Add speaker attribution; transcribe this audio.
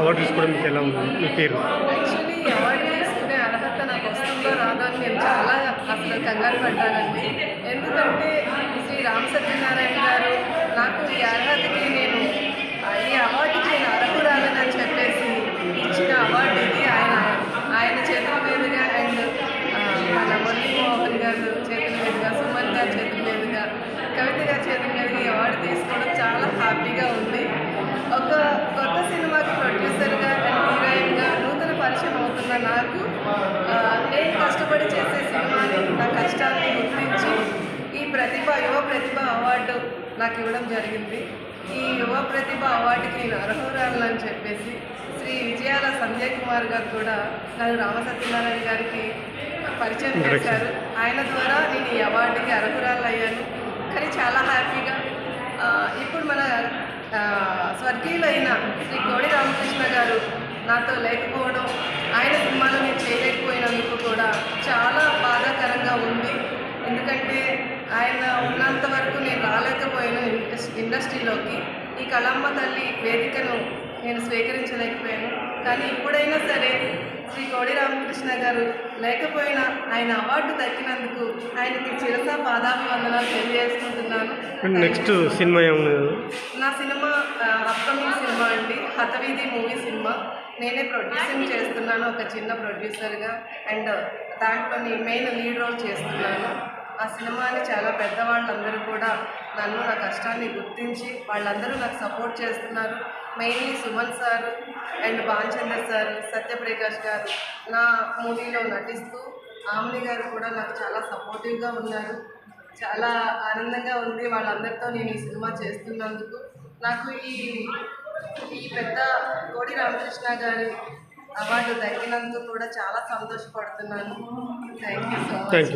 Speaker 1: Award తీసుకోవడం మీకు ఎలా ఉంది? మీ పేరు
Speaker 2: యాక్చువల్లీ ఈ అవార్డు తీసుకునే అర్హత నాకు వస్తుందో రాదో అని నేను చాలా అసలు కంగారు పడ్డానండి. ఎందుకంటే శ్రీ రామ్ సత్యనారాయణ గారు నాకు ఈ అర్హతకి నేను ఈ అవార్డుకి నేను అర్హురాలని చెప్పేసి ఇచ్చిన అవార్డు ఇది. ఆయన చేతుల మీదుగా అండ్ మన మురళీమోహన్ గారు చేతుల మీదుగా, సుమన్ గారి చేతుల మీదుగా, కవిత గారి చేతుల మీదుగా ఈ అవార్డు తీసుకోవడం చాలా హ్యాపీగా ఉంది. ఒక కొత్త సినిమాకి ప్రొడ్యూసర్గా అండ్ హీరోయిన్గా నూతన పరిచయం అవుతున్న నాకు నేను కష్టపడి చేసే సినిమాని నా కష్టాన్ని గుర్తించి ఈ యువ ప్రతిభ అవార్డు నాకు ఇవ్వడం జరిగింది. ఈ యువ ప్రతిభ అవార్డుకి నేను అర్హురాలని చెప్పేసి శ్రీ విజయాల సంజయ్ కుమార్ గారు కూడా నాకు రామసత్యనారాయణ గారికి పరిచయం చేశారు. ఆయన ద్వారా నేను ఈ అవార్డుకి అర్హురాలు అయ్యాను. కానీ చాలా హ్యాపీగా ఇప్పుడు మన స్వర్గీయులైన శ్రీ కోడి రామకృష్ణ గారు నాతో లేకపోవడం, ఆయన సినిమాలో నేను చేయలేకపోయినందుకు కూడా చాలా బాధాకరంగా ఉంది. ఎందుకంటే ఆయన ఉన్నంత వరకు నేను రాలేకపోయాను ఇండస్ట్రీలోకి. ఈ కళమ్మ తల్లి వేదికను నేను స్వీకరించలేకపోయాను. కానీ ఇప్పుడైనా సరే శ్రీ కోడి రామకృష్ణ గారు లేకపోయినా ఆయన అవార్డు దక్కినందుకు ఆయనకి చిరసా పాదాభివందనాలు తెలియజేసుకుంటున్నాను.
Speaker 1: నెక్స్ట్ సినిమా
Speaker 2: నా సినిమా అప్కమింగ్ సినిమా అండి, హతవీధి మూవీ సినిమా. నేనే ప్రొడ్యూసింగ్ చేస్తున్నాను ఒక చిన్న ప్రొడ్యూసర్గా. అండ్ దాంట్లో నేను మెయిన్ లీడ్ రోల్ చేస్తున్నాను. ఆ సినిమాని చాలా పెద్దవాళ్ళందరూ కూడా నన్ను నా కష్టాన్ని గుర్తించి వాళ్ళందరూ నాకు సపోర్ట్ చేస్తున్నారు. Mainly Suman sir and Bhanuchander sir, Satya Prakash గారు నా మూవీలో నటిస్తూ, ఆమెని గారు కూడా నాకు చాలా సపోర్టివ్గా ఉన్నారు. చాలా ఆనందంగా ఉంది వాళ్ళందరితో నేను ఈ సినిమా చేస్తున్నందుకు. నాకు ఈ పెద్ద కోడి రామకృష్ణ గారి అవార్డు దక్కినందుకు కూడా చాలా సంతోషపడుతున్నాను. Thank you so much.